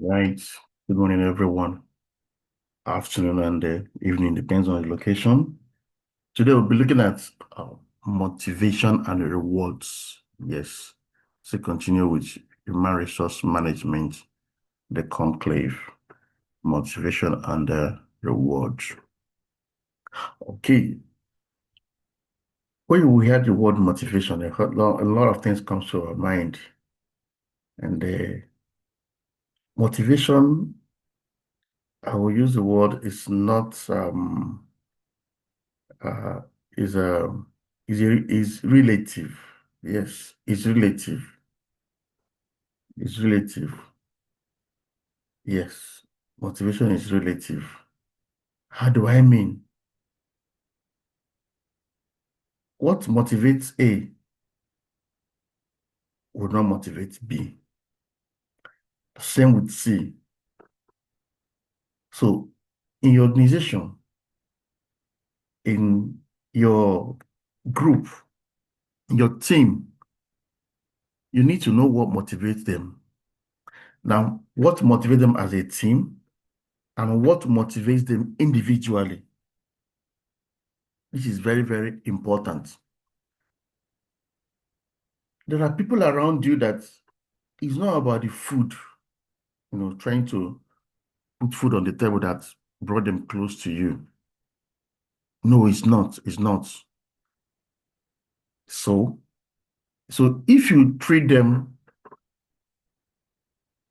Right. Good morning, everyone. Afternoon and evening, depends on the location. Today, we'll be looking at motivation and rewards. Yes. So continue with human resource management, the conclave, motivation and rewards. Okay. When we hear the word motivation, a lot of things come to our mind. And motivation, I will use the word, is not uh, is is relative. Yes, it's relative. It's relative. Yes, motivation is relative. How do I mean? What motivates A would not motivate B. Same with C. So, in your organization, in your group, in your team, you need to know what motivates them. Now, what motivates them as a team and what motivates them individually. This is very, very important. There are people around you that it's not about the food, trying to put food on the table that brought them close to you. No, it's not. It's not. So, so if you treat them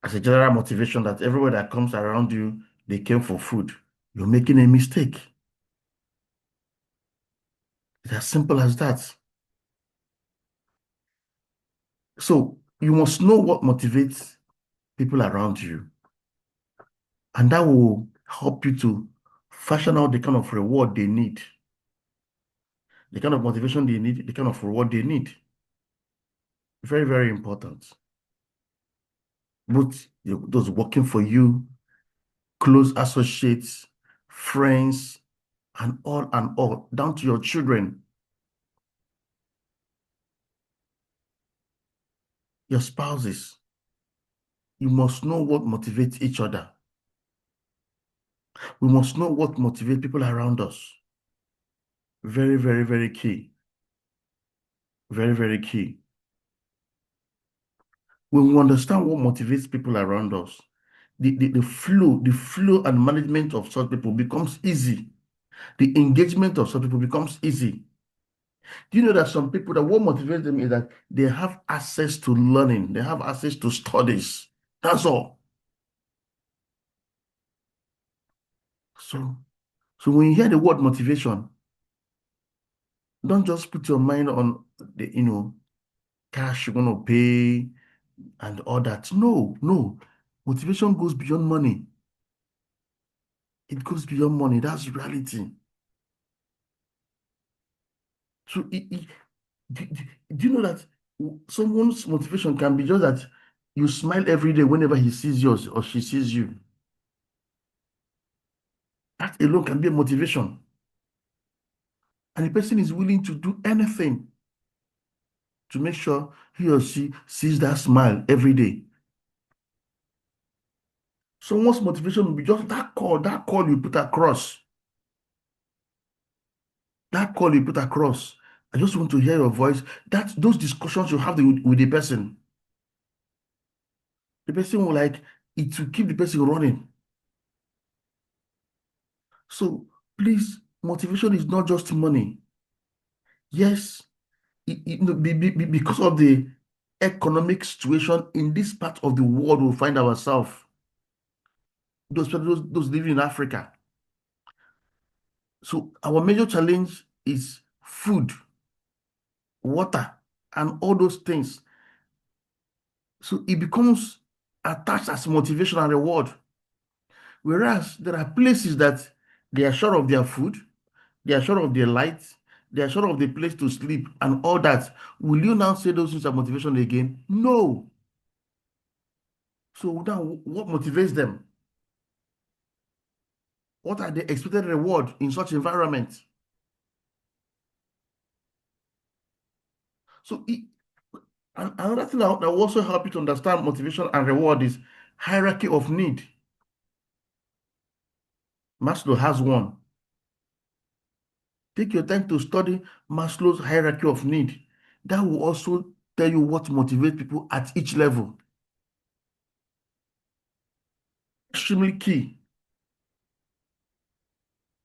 as a general motivation that everybody that comes around you, they came for food, you're making a mistake. It's as simple as that. So you must know what motivates people around you, and that will help you to fashion out the kind of reward they need, the kind of motivation they need, the kind of reward they need. Very, very important. Both those working for you, close associates, friends, and all, down to your children, your spouses. You must know what motivates each other. We must know what motivates people around us. Very, very, very key. Very, very key. When we understand what motivates people around us, the flow and management of such people becomes easy. The engagement of such people becomes easy. Do you know that some people, that what motivates them is that they have access to learning, they have access to studies. That's all. So, so when you hear the word motivation, don't just put your mind on the, cash you're gonna pay and all that. No, no. Motivation goes beyond money. It goes beyond money. That's reality. So, do you know that someone's motivation can be just that you smile every day whenever he sees yours or she sees you? That alone can be a motivation. And the person is willing to do anything to make sure he or she sees that smile every day. Someone's motivation will be just that call you put across. That call you put across. I just want to hear your voice. That those discussions you have with the person. The person will like it will keep the person running. So please, motivation is not just money. Yes, because of the economic situation in this part of the world we find ourselves, those living in Africa. So our major challenge is food, water, and all those things. So it becomes attached as motivation and reward. Whereas there are places that they are sure of their food, they are sure of their light, they are sure of the place to sleep and all that. Will you now say those things are motivation again? No. So now what motivates them? What are the expected reward in such environment? So and another thing that will also help you to understand motivation and reward is hierarchy of need. Maslow has one. Take your time to study Maslow's hierarchy of need. That will also tell you what motivates people at each level. Extremely key.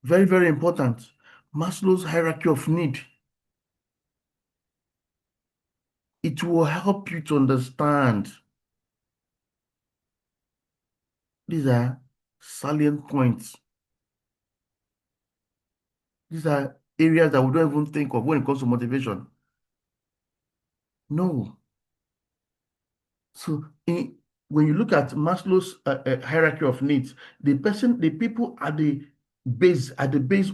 Very, very important. Maslow's hierarchy of need. It will help you to understand. These are salient points. These are areas that we don't even think of when it comes to motivation. No. So when you look at Maslow's hierarchy of needs, the people at the base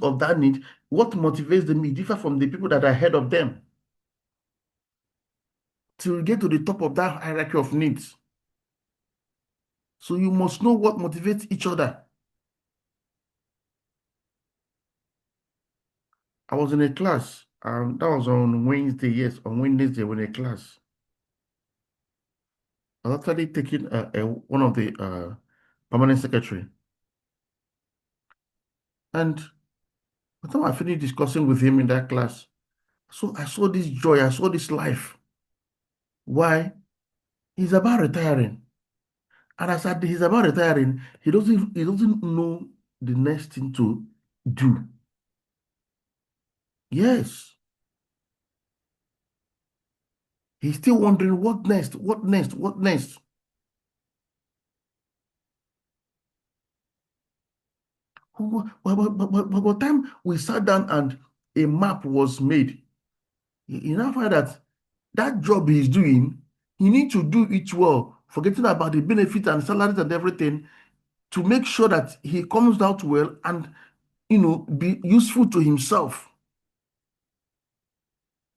of that need, what motivates them is different from the people that are ahead of them. To get to the top of that hierarchy of needs. So you must know what motivates each other. I was in a class, that was on Wednesday, yes, on Wednesday, when a class. I was actually taking one of the permanent secretary. And by the time I finished discussing with him in that class, so I saw this joy, I saw this life. Why? He's about retiring. And as he's about retiring, he doesn't know the next thing to do. Yes. He's still wondering what next, what next, what next. By the time we sat down and a map was made, you now find that that job he's doing, he needs to do it well, forgetting about the benefits and salaries and everything, to make sure that he comes out well and be useful to himself.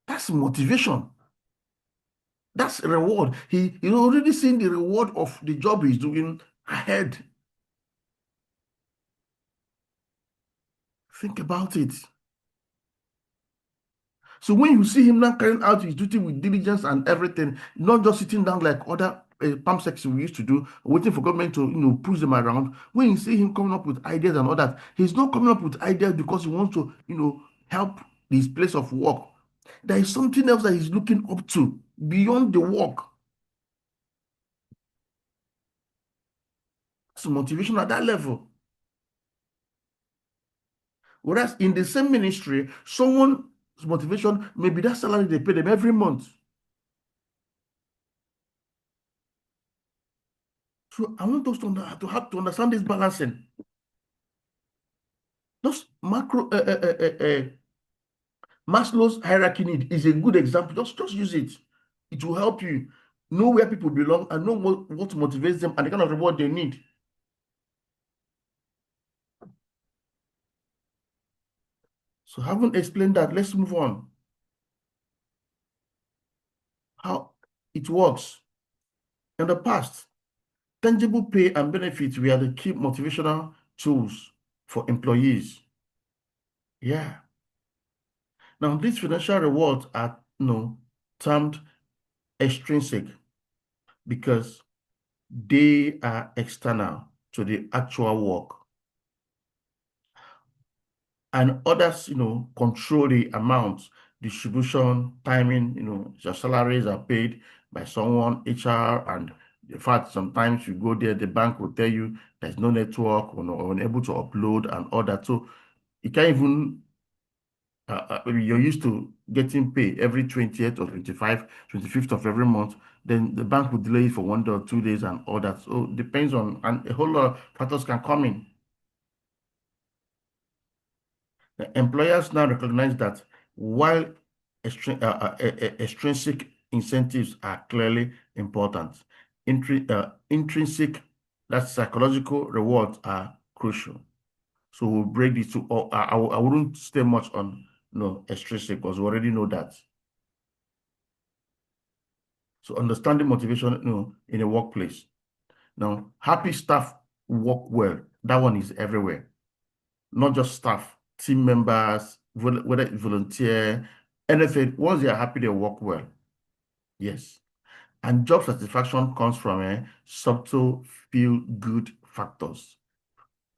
That's motivation. That's reward. He's already seen the reward of the job he's doing ahead. Think about it. So when you see him now carrying out his duty with diligence and everything, not just sitting down like other palm sections we used to do, waiting for government to push them around. When you see him coming up with ideas and all that, he's not coming up with ideas because he wants to help his place of work. There is something else that he's looking up to beyond the work. It's motivation at that level. Whereas in the same ministry, someone's motivation may be that salary they pay them every month. So I want us to have to understand this balancing. Those Maslow's hierarchy need is a good example. Just use it. It will help you know where people belong and know what motivates them and the kind of reward they need. So having explained that, let's move on. How it works. In the past, tangible pay and benefits were the key motivational tools for employees. Yeah. Now, these financial rewards are termed extrinsic because they are external to the actual work. And others, control the amount, distribution, timing, your salaries are paid by someone, HR, and in fact, sometimes you go there, the bank will tell you there's no network or unable to upload and all that. So you can't even maybe you're used to getting paid every 20th or 25th of every month, then the bank will delay it for 1 day or 2 days and all that. So it depends on, and a whole lot of factors can come in. The employers now recognize that while extrinsic incentives are clearly important, intrinsic, that's psychological rewards are crucial. So we'll break these two. I wouldn't stay much on extrinsic because we already know that. So understanding motivation, in a workplace. Now, happy staff work well. That one is everywhere. Not just staff, team members, whether it's volunteer, anything. Once they are happy, they work well. Yes. And job satisfaction comes from subtle feel-good factors.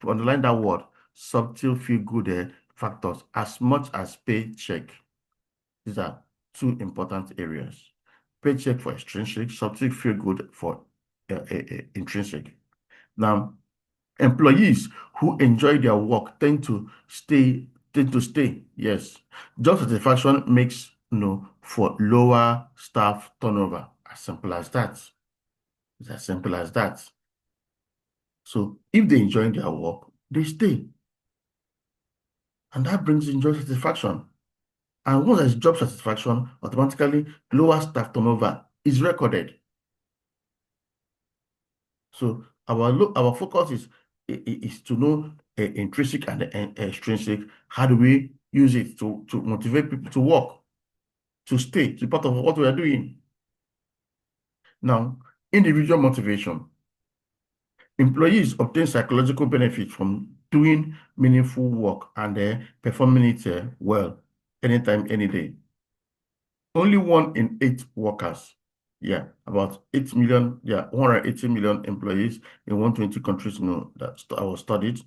To underline that word, subtle feel-good factors, as much as paycheck. These are two important areas. Paycheck for extrinsic, subtle feel-good for intrinsic. Now, employees who enjoy their work tend to stay. Yes. Job satisfaction makes for lower staff turnover. As simple as that. It's as simple as that. So if they enjoy their work, they stay. And that brings in job satisfaction. And once there's job satisfaction, automatically lower staff turnover is recorded. So our focus is to know intrinsic and extrinsic. How do we use it to motivate people to work, to stay, to be part of what we are doing? Now, individual motivation. Employees obtain psychological benefit from doing meaningful work and performing it well anytime, any day. Only 1 in 8 workers, yeah, about 8 million, 180 million employees in 120 countries, that I was studied,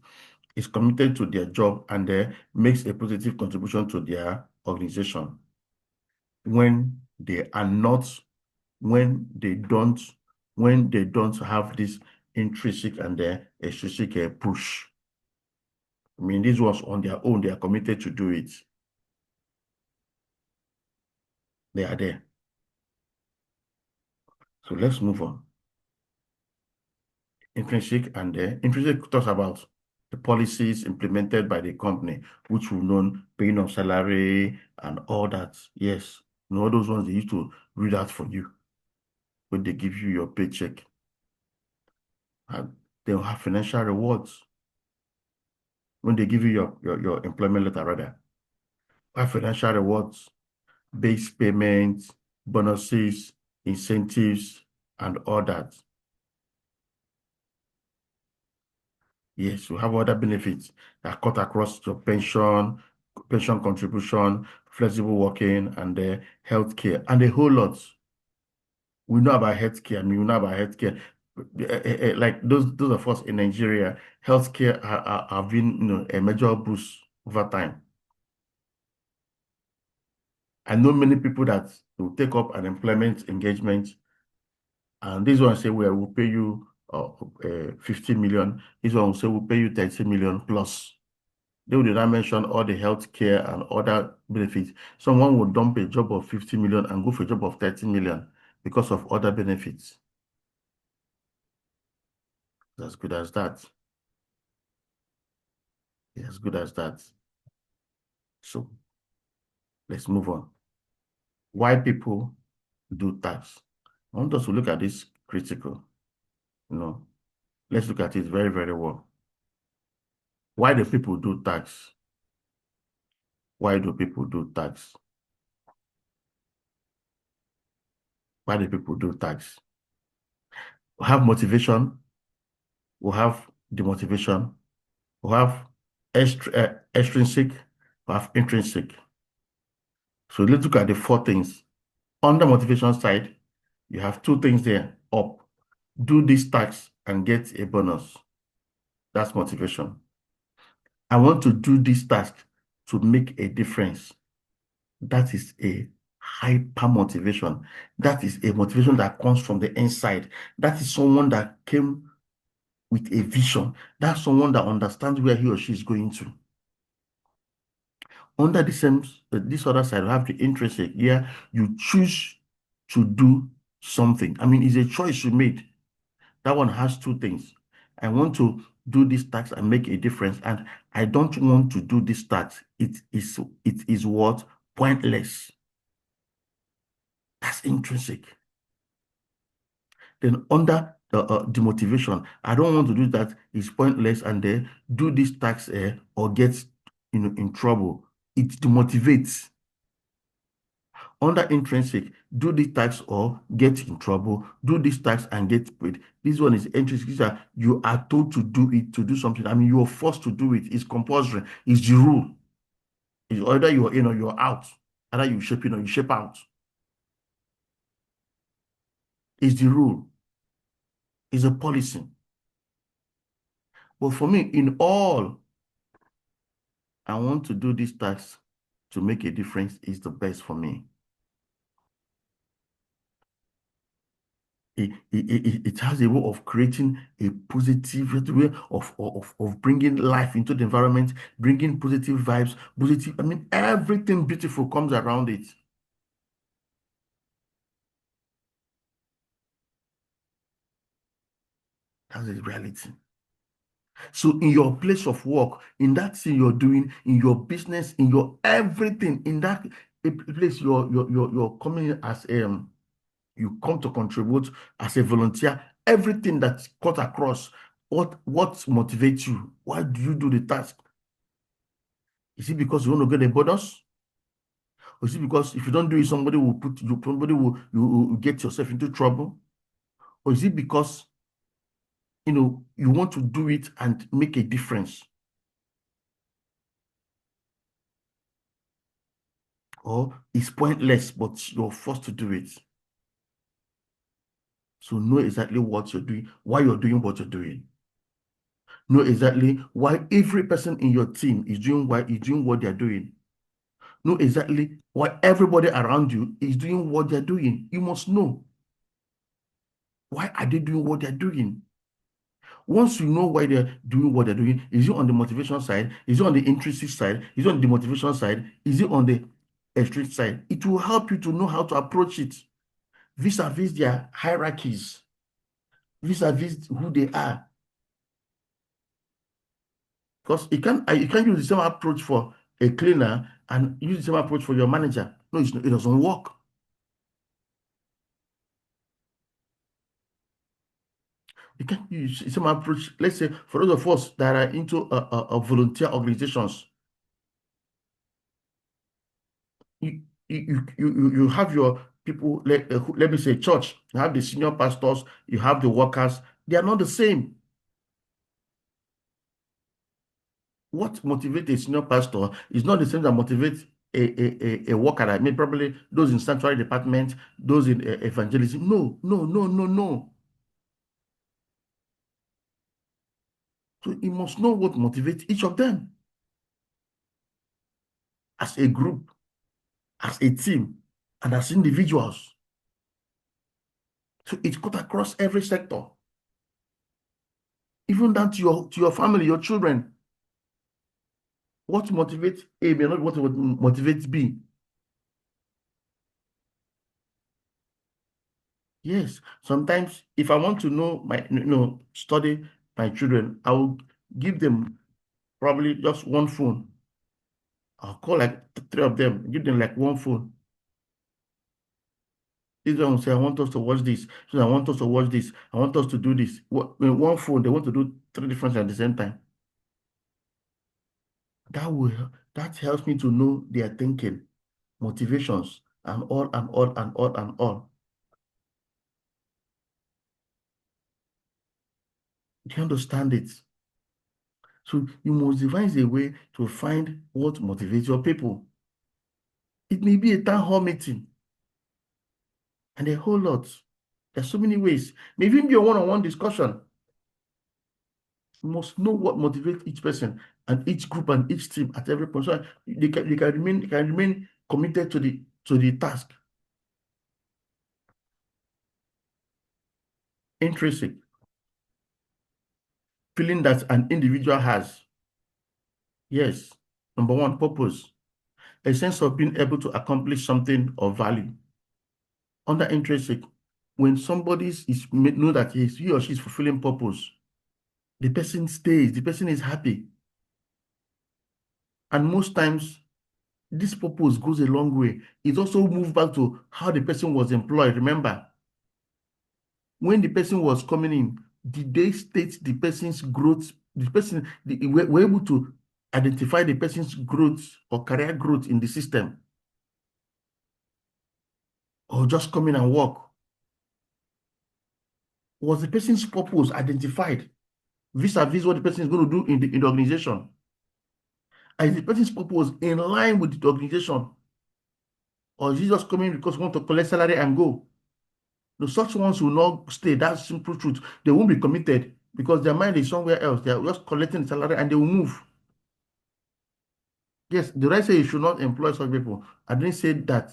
is committed to their job and makes a positive contribution to their organization. When they are not, when they don't have this intrinsic and extrinsic push. I mean, these ones on their own, they are committed to do it. They are there. So let's move on. Intrinsic and intrinsic talks about the policies implemented by the company, which we know paying of salary and all that. Yes, all those ones they used to read out for you when they give you your paycheck. And they'll have financial rewards when they give you your employment letter, rather. Have financial rewards, base payments, bonuses, incentives, and all that. Yes, you have other benefits that cut across your pension contribution, flexible working, and the healthcare, and a whole lot. We know about healthcare. I mean, we know about healthcare. Like those of us in Nigeria, healthcare have been, a major boost over time. I know many people that will take up an employment engagement, and this one say, well, we'll pay you 50 million. This one will say, we'll pay you 30 million plus. They would not mention all the health care and other benefits. Someone would dump a job of 50 million and go for a job of 30 million because of other benefits. As good as that. As good as that. So let's move on. Why people do tax? I want us to look at this critical. Let's look at it very, very well. Why do people do tax? Why do people do tax? Why do people do tax? We have motivation. We have demotivation. We have extrinsic, we have intrinsic. So let's look at the 4 things. On the motivation side, you have 2 things there. Up, do this task and get a bonus. That's motivation. I want to do this task to make a difference. That is a hyper motivation. That is a motivation that comes from the inside. That is someone that came with a vision. That's someone that understands where he or she is going to. Under the same, this other side, you have the intrinsic. Yeah, you choose to do something. I mean, it's a choice you made. That one has 2 things. I want to do this task and make a difference, and I don't want to do this task. It is what? Pointless. That's intrinsic. Then under the motivation, I don't want to do that. It's pointless, and then do this task or get in trouble. It demotivates. Under intrinsic, do this task or get in trouble, do this task and get paid. This one is intrinsic. You are told to do it, to do something. I mean, you are forced to do it. It's compulsory. It's the rule. It's either you're in or you're out. Either you shape in or you shape out. It's the rule. It's a policy. But for me, in all, I want to do this task to make a difference is the best for me. It has a way of creating a positive way of bringing life into the environment, bringing positive vibes, positive. I mean, everything beautiful comes around it. That's the reality. So in your place of work, in that thing you're doing, in your business, in your everything, in that place you're coming in as you come to contribute as a volunteer, everything that's cut across, what motivates you? Why do you do the task? Is it because you want to get a bonus? Or is it because if you don't do it, somebody will get yourself into trouble? Or is it because you want to do it and make a difference? Or it's pointless, but you're forced to do it. So know exactly what you're doing, why you're doing what you're doing. Know exactly why every person in your team is doing what they're doing. Know exactly why everybody around you is doing what they're doing. You must know why are they doing what they're doing. Once you know why they're doing what they're doing, is it on the motivation side? Is it on the intrinsic side? Is it on the motivation side? Is it on the extrinsic side? It will help you to know how to approach it vis-a-vis their hierarchies, vis-a-vis who they are. Because you can't use the same approach for a cleaner and use the same approach for your manager. No, it doesn't work. You can't use the same approach. Let's say for those of us that are into volunteer organizations, you you have your people. Let me say church. You have the senior pastors. You have the workers. They are not the same. What motivates a senior pastor is not the same that motivates a worker. I mean, probably those in sanctuary department, those in evangelism. No, no, no, no, no. So you must know what motivates each of them as a group, as a team, and as individuals. So it cut across every sector, even down to your family, your children. What motivates A may not what motivates B. Yes, sometimes if I want to know study my children, I will give them probably just one phone. I'll call like three of them, give them like one phone. This one will say, I want us to watch this. So I want us to watch this. I want us to do this. One phone, they want to do three different things at the same time. That helps me to know their thinking, motivations, and all and all and all and all. Do you understand it? So you must devise a way to find what motivates your people. It may be a town hall meeting and a whole lot. There's so many ways. May even be a one-on-one discussion. You must know what motivates each person and each group and each team at every point. So they can remain committed to the task. Intrinsic, feeling that an individual has. Yes. Number one, purpose. A sense of being able to accomplish something of value. Under intrinsic, when somebody know that he or she is fulfilling purpose, the person stays, the person is happy. And most times, this purpose goes a long way. It also moves back to how the person was employed. Remember, when the person was coming in, did they state the person's growth? We're able to identify the person's growth or career growth in the system, or just come in and work? Was the person's purpose identified vis-a-vis what the person is going to do in the organization? And is the person's purpose in line with the organization? Or is he just coming because he want to collect salary and go? The such ones will not stay. That's simple truth. They won't be committed because their mind is somewhere else. They are just collecting salary and they will move. Yes, the right say you should not employ such people. I didn't say that.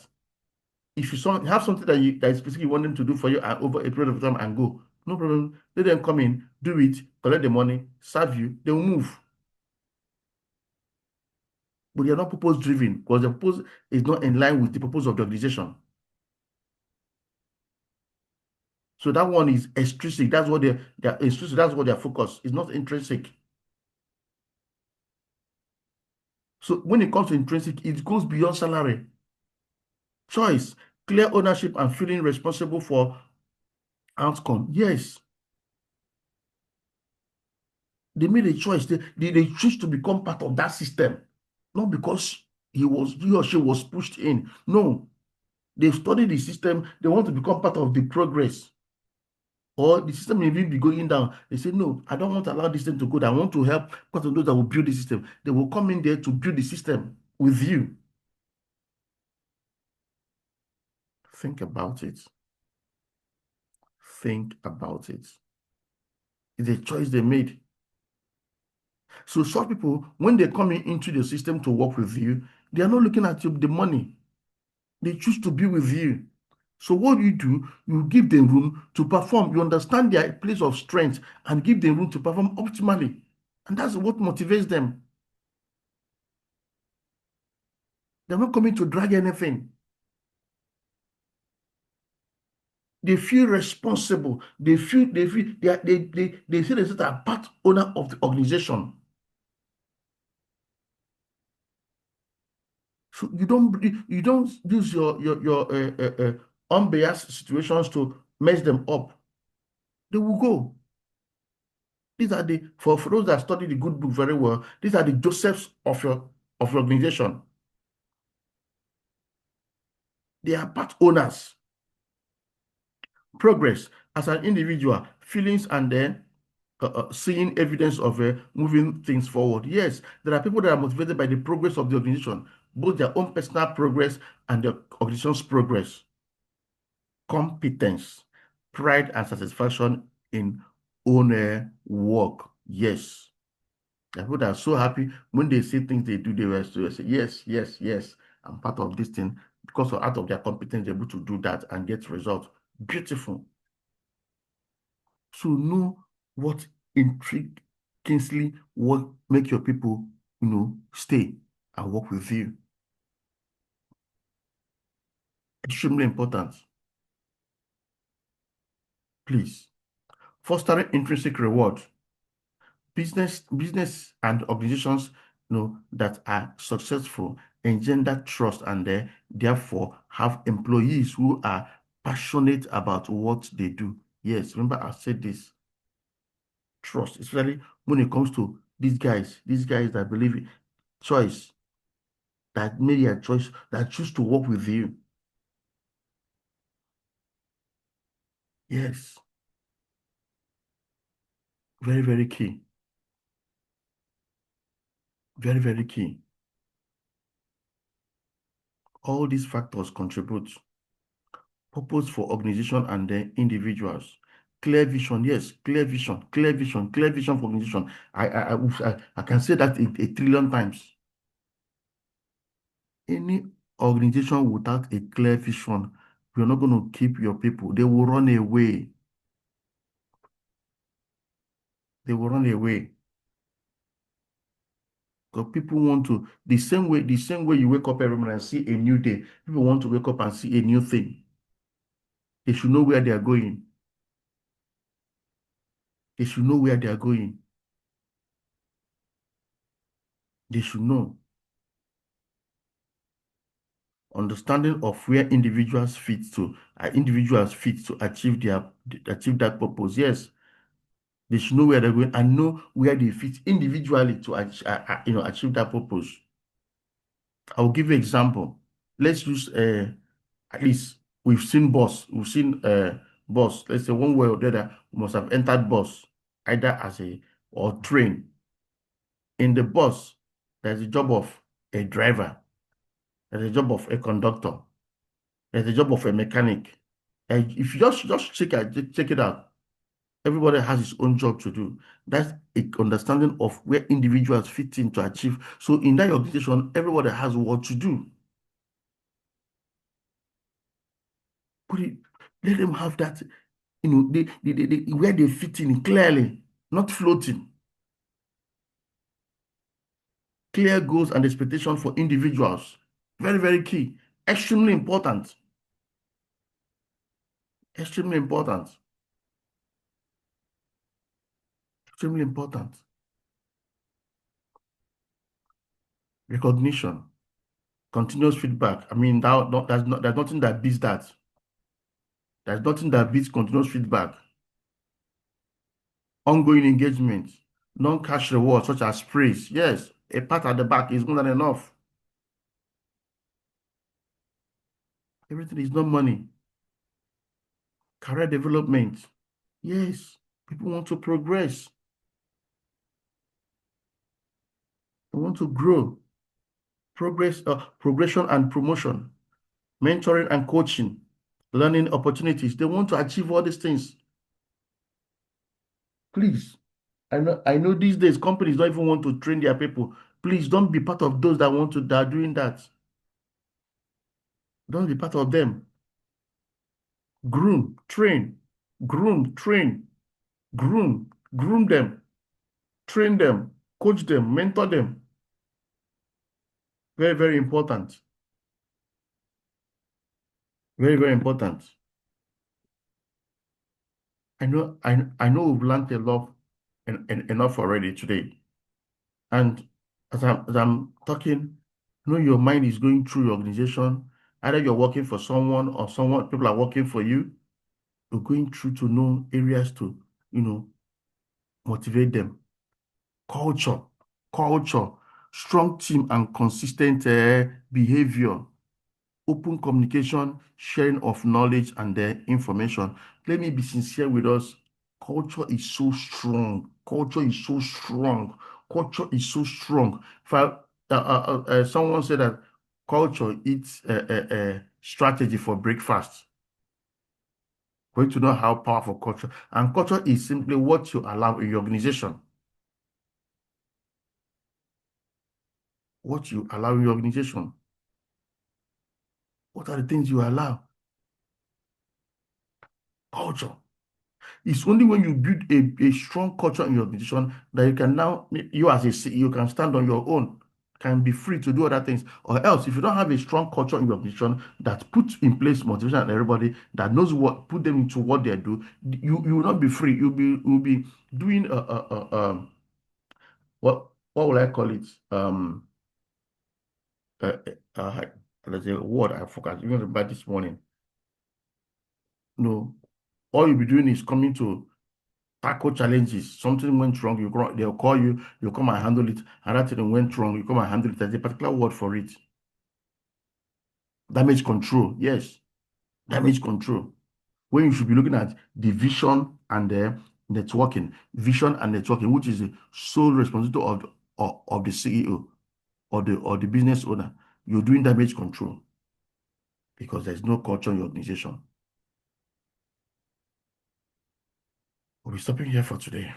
If you have something that is specific you want them to do for you over a period of time and go, no problem. Let them come in, do it, collect the money, serve you, they will move. But they are not purpose driven because the purpose is not in line with the purpose of the organization. So that one is extrinsic. That's what they're extrinsic. That's what their focus is, not intrinsic. So when it comes to intrinsic, it goes beyond salary. Choice, clear ownership, and feeling responsible for outcome. Yes, they made a choice. They choose to become part of that system, not because he or she was pushed in. No, they studied the system. They want to become part of the progress. Or the system may even be going down. They say, no, I don't want to allow this system to go down. I want to help part of those that will build the system. They will come in there to build the system with you. Think about it. Think about it. It's a choice they made. So such people, when they come into the system to work with you, they are not looking at the money. They choose to be with you. So what you do, you give them room to perform. You understand their place of strength and give them room to perform optimally. And that's what motivates them. They're not coming to drag anything. They feel responsible. They feel they are part owner of the organization. So you don't use your unbiased situations to mess them up. They will go. These are for those that study the good book very well, these are the Josephs of your organization. They are part owners. Progress as an individual, feelings, and then seeing evidence of moving things forward. Yes, there are people that are motivated by the progress of the organization, both their own personal progress and the organization's progress. Competence, pride, and satisfaction in own work. Yes. The people that are so happy when they see things they do, they will say, yes, yes, yes, I'm part of this thing because out of their competence, they're able to do that and get results. Beautiful. So know what intrigue Kingsley, what make your people, stay and work with you. Extremely important. Please. Fostering intrinsic reward. Business and organizations that are successful engender trust and therefore have employees who are passionate about what they do. Yes, remember I said this. Trust, especially when it comes to these guys that believe in choice, that made a choice, that choose to work with you. Yes, very, very key. Very, very key. All these factors contribute. Purpose for organization and the individuals. Clear vision, yes, clear vision, clear vision, clear vision for organization. I can say that a trillion times. Any organization without a clear vision, you're not going to keep your people. They will run away. They will run away. Because people want to, the same way you wake up every morning and see a new day, people want to wake up and see a new thing. They should know where they are going. They should know where they are going. They should know. Understanding of where individuals fit to achieve that purpose. Yes, they should know where they're going and know where they fit individually to achieve that purpose. I'll give you an example. Let's use at least we've seen bus. We've seen bus. Let's say one way or the other, we must have entered bus either as a or train. In the bus, there's a job of a driver. There's a job of a conductor. There's a job of a mechanic. And if you just check it out, everybody has his own job to do. That's a understanding of where individuals fit in to achieve. So in that organization, everybody has what to do. Put it, let them have that, where they fit in clearly, not floating. Clear goals and expectations for individuals. Very, very key. Extremely important. Extremely important. Extremely important. Recognition. Continuous feedback. I mean, there's nothing that beats that. There's nothing that beats continuous feedback. Ongoing engagement. Non-cash rewards such as praise. Yes, a pat at the back is more than enough. Everything is not money. Career development. Yes, people want to progress. They want to grow. Progression and promotion. Mentoring and coaching. Learning opportunities. They want to achieve all these things. Please, I know these days companies don't even want to train their people. Please don't be part of those that are doing that. Don't be part of them. Groom, train, groom, train, groom them, train them, coach them, mentor them. Very, very important. Very, very important. I know we've learned a lot enough already today. And as I'm talking, your mind is going through your organization. Either you're working for someone or people are working for you. You're going through to know areas to, you know, motivate them. Culture, culture, strong team and consistent behavior, open communication, sharing of knowledge and information. Let me be sincere with us. Culture is so strong. Culture is so strong. Culture is so strong. Someone said that culture eats strategy for breakfast. Going to know how powerful culture and culture is simply what you allow in your organization. What you allow in your organization. What are the things you allow? Culture. It's only when you build a strong culture in your organization that you can now, you as a CEO can stand on your own, can be free to do other things. Or else, if you don't have a strong culture in your organization that puts in place motivation and everybody that knows put them into what they do, you will not be free. You'll be doing what will I call it? Uh, uh, uh, there's a word I forgot. Even about this morning. No, all you'll be doing is coming to tackle challenges. Something went wrong, they'll call you, you come and handle it. Another thing went wrong, you come and handle it. There's a particular word for it. Damage control. Yes, damage control. When you should be looking at the vision and the networking, which is the sole responsibility of the CEO or the business owner. You're doing damage control because there's no culture in your organization. We'll be stopping here for today.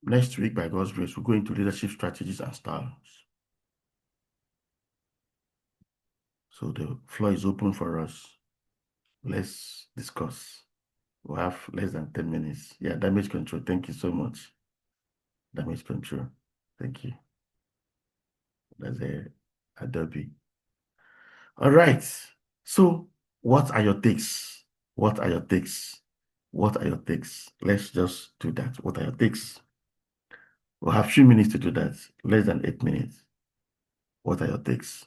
Next week, by God's grace, we'll go into leadership strategies and styles. So the floor is open for us. Let's discuss. We have less than 10 minutes. Yeah, damage control. Thank you so much. Damage control. Thank you. That's Adobe. All right. So what are your takes? What are your takes? What are your takes? Let's just do that. What are your takes? We'll have 3 minutes to do that. Less than 8 minutes. What are your takes?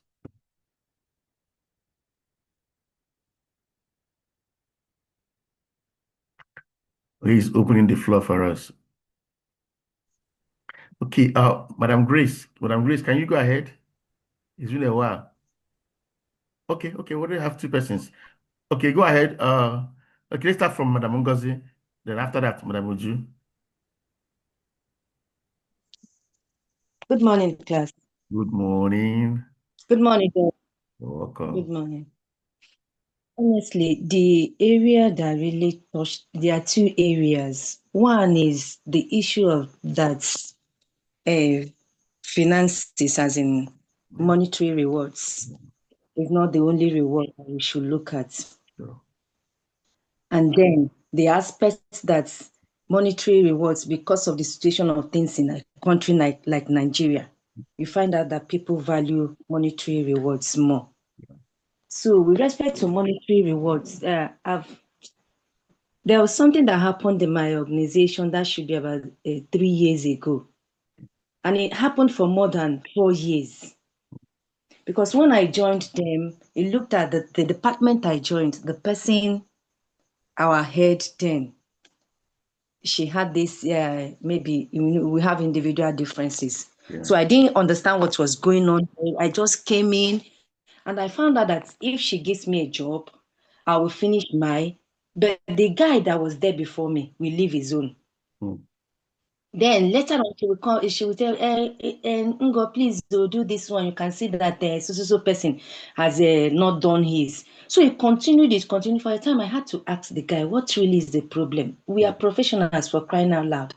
He's opening the floor for us. Okay, Madam Grace. Madam Grace, can you go ahead? It's been a while. Okay, okay, we already have two persons. Okay, go ahead. Okay, let's start from Madam Ngozi. Then after that, Madam Uju. Good morning, class. Good morning. Good morning, Dad. You're Good welcome. morning. Honestly, the area that really touched, there are two areas. One is the issue of that uh, finances, as in Yeah. monetary rewards, is not the only reward that we should look at. Sure. And then the aspects that monetary rewards, because of the situation of things in a country like Nigeria, you find out that people value monetary rewards more. So, with respect to monetary rewards, there was something that happened in my organization that should be about 3 years ago. And it happened for more than 4 years. Because when I joined them, it looked at the department I joined, the person, our head then, she had this, maybe we have individual differences. Yeah. So I didn't understand what was going on. I just came in and I found out that if she gives me a job, I will finish my. But the guy that was there before me will leave his own. Mm. Then later on, she will call. She will tell, Ngo, please do this one. You can see that the so person has not done his. So he continued this, continued for a time. I had to ask the guy, what really is the problem? We are professionals, for crying out loud.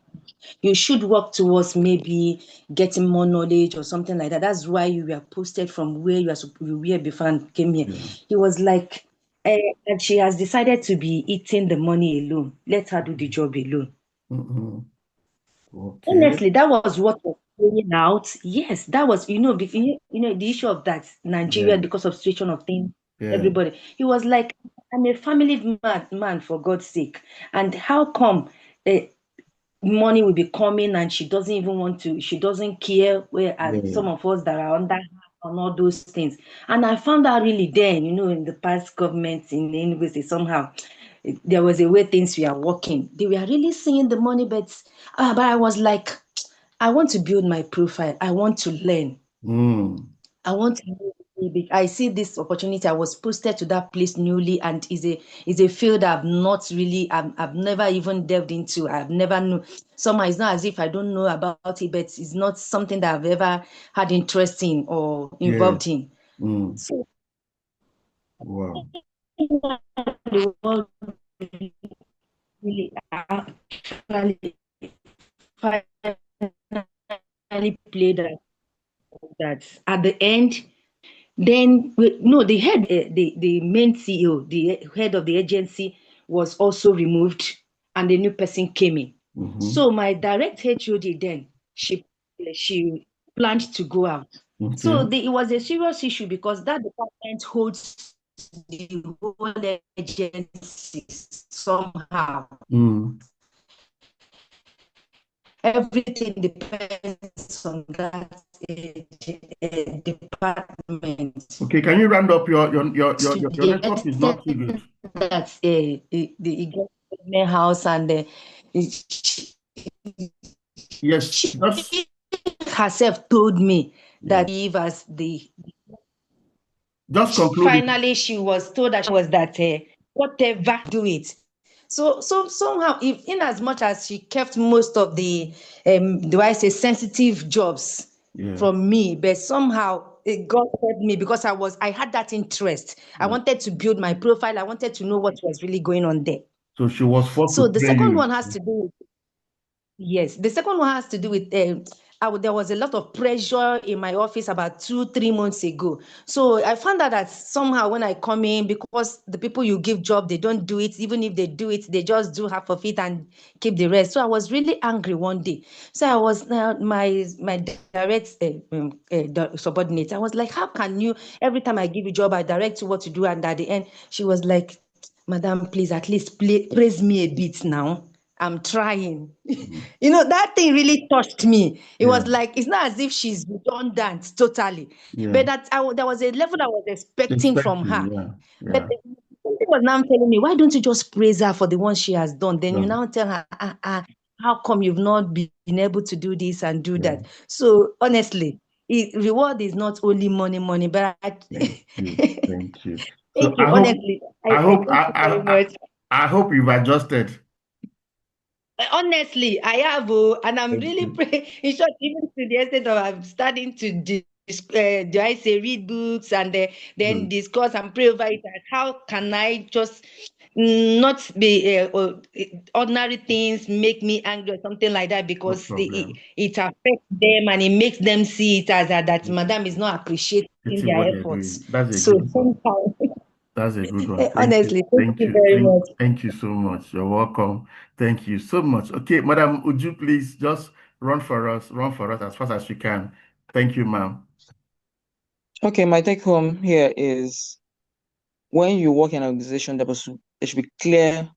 You should work towards maybe getting more knowledge or something like that. That's why you were posted from where you were before and came here. Yeah. He was like, and she has decided to be eating the money alone. Let her do the job alone. Mm-hmm. Okay. Honestly, that was what was playing out. Yes, that was, the issue of that Nigeria Yeah. because of situation of things, Yeah. everybody. He was like, I'm a family man, for God's sake. And how come uh, money will be coming and she doesn't even want to, she doesn't care, whereas Yeah. some of us that are under her and all those things. And I found out really then, in the past government in the university, somehow there was a way things were working. They were really seeing the money, but I was like, I want to build my profile. I want to learn. Mm. I want to I see this opportunity. I was posted to that place newly, and is a field I've never even delved into. I've never knew. Somehow it's not as if I don't know about it, but it's not something that I've ever had interest in or Yeah. involved in. Mm. So Wow. the world really actually finally played that at the end. Then, no, the main CEO, the head of the agency was also removed, and the new person came in. Mm-hmm. So my direct HOD then, she planned to go out. Okay. So it was a serious issue because that department holds the whole agency somehow. Mm. Everything depends on that department. Okay, can you round up your To network the is not too extent good. that the government house and Yes, she just herself told me yeah. that if as the Just conclude it. finally she was told that she was that whatever do it. So somehow, if in as much as she kept most of the do I say sensitive jobs Yeah. from me, but somehow God helped me because I had that interest. I Yeah. wanted to build my profile. I wanted to know what was really going on there. So she was forced So to the train second you. one has to do Yes, the second one has to do with there was a lot of pressure in my office about 2, 3 months ago. So I found out that somehow when I come in, because the people you give job, they don't do it. Even if they do it, they just do half of it and keep the rest. So I was really angry one day. So I was my direct subordinate. I was like, how can you? Every time I give you job, I direct you what to do, and at the end, she was like, Madam, please at least praise me a bit now. I'm trying. Mm. That thing really touched me. It Yeah. was like, it's not as if she's redundant totally, Yeah. but there was a level I was expecting from Expecting. her. Yeah. But Yeah. something was now telling me, why don't you just praise her for the one she has done? Then you Yeah. now tell her, how come you've not been able to do this and do Yeah. that? So honestly, reward is not only money, but Thank you. Thank you. So thank you. Honestly, I I hope thank you very much. I hope you've adjusted. Honestly, I have, and I'm Thank really you. praying. In short, even to the extent of I'm starting to do I say read books and then discuss and pray over it? And how can I just not be ordinary things make me angry or something like that, No because problem. it affects them and it makes them see it as that madam is not appreciating It's their what they're efforts. doing. That's a So good one. somehow, That's a good one. Thank you. honestly, thank Thank you you. very much. Thank you so much. You're welcome. Thank you so much. Okay, madam, would you please just run for us as fast as you can. Thank you, ma'am. Okay, my take home here is when you work in an organization, there should be clear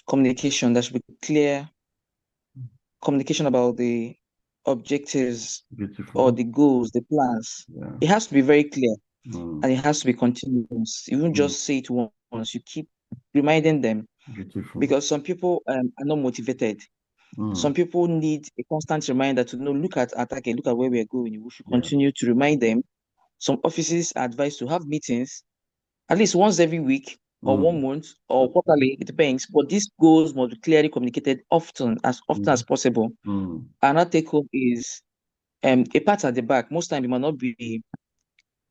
communication. There should be clear communication about the objectives or Beautiful. the goals, the plans. Yeah. It has to be very clear Mm, and it has to be continuous. You won't just say it once, you keep reminding them, beautiful. because some people are not motivated. Some Mm, people need a constant reminder to know, look at Atake, look at where we are going. We should yeah. continue to remind them. Some offices are advised to have meetings at least once every week or 1 month or quarterly, it depends. But these goals must be clearly communicated often as possible. Mm, Another take home is a pat at the back. Most time it might not be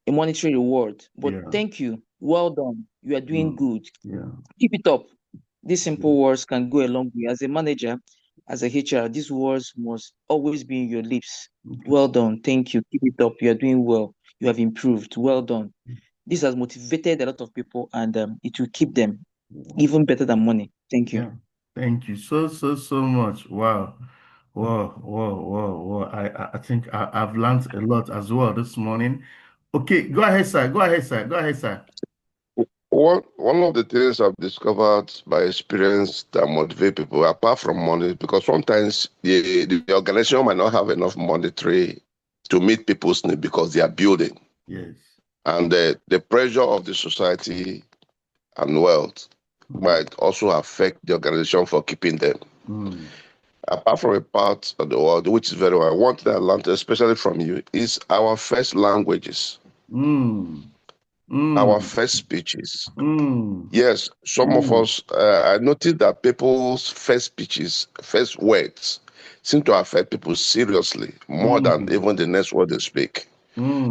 a monetary reward, but yeah. thank you, well done, you are doing good, Yeah. keep it up. These simple words can go a long way. As a manager, as a HR, these words must always be in your lips. Well done, thank you, keep it up, you are doing well, you have improved, well done. This has motivated a lot of people, and it will keep them even better than money. Thank you. Yeah. Thank you so much. Wow. Wow. I think I've learned a lot as well this morning. Okay, go ahead, sir. Go ahead, sir. One of the things I've discovered by experience that motivate people, apart from money, because sometimes the organization might not have enough monetary to meet people's needs because they are building. Yes. And the pressure of the society and wealth might also affect the organization for keeping them. Apart from a part of the world, which is very well, one thing I learned, especially from you, is our first languages. Our first speeches. Yes, some of us, I noticed that people's first speeches, first words, seem to affect people seriously more than even the next word they speak,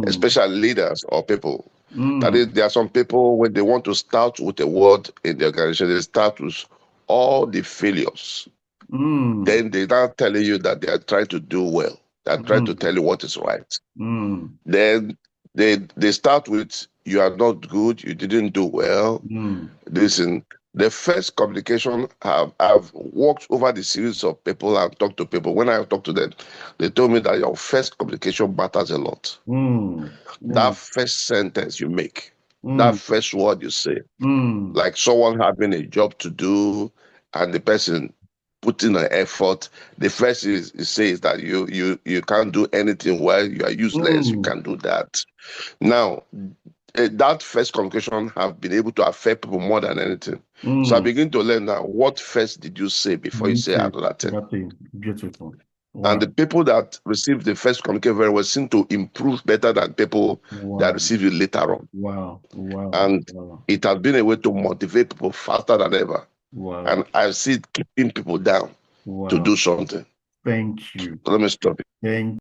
especially leaders or people. That is, there are some people, when they want to start with a word in the organization, they start with all the failures. Then they start telling you that they are trying to do well. They are trying to tell you what is right. Then they start with, you are not good, you didn't do well. Listen, the first communication I've walked over the series of people and talked to people. When I talk to them, they told me that your first communication matters a lot. That first sentence you make, that first word you say, like someone having a job to do and the person putting an effort, the first is says that you can't do anything well, you are useless, you can't do that. Now, that first communication have been able to affect people more than anything. So I begin to learn now, what first did you say before you say another thing? Beautiful. Wow. And the people that receive the first communication very well seem to improve better than people that receive it later on. Wow. And it has been a way to motivate people faster than ever. And I see it keeping people down to do something. Thank you. Let me stop it. Thank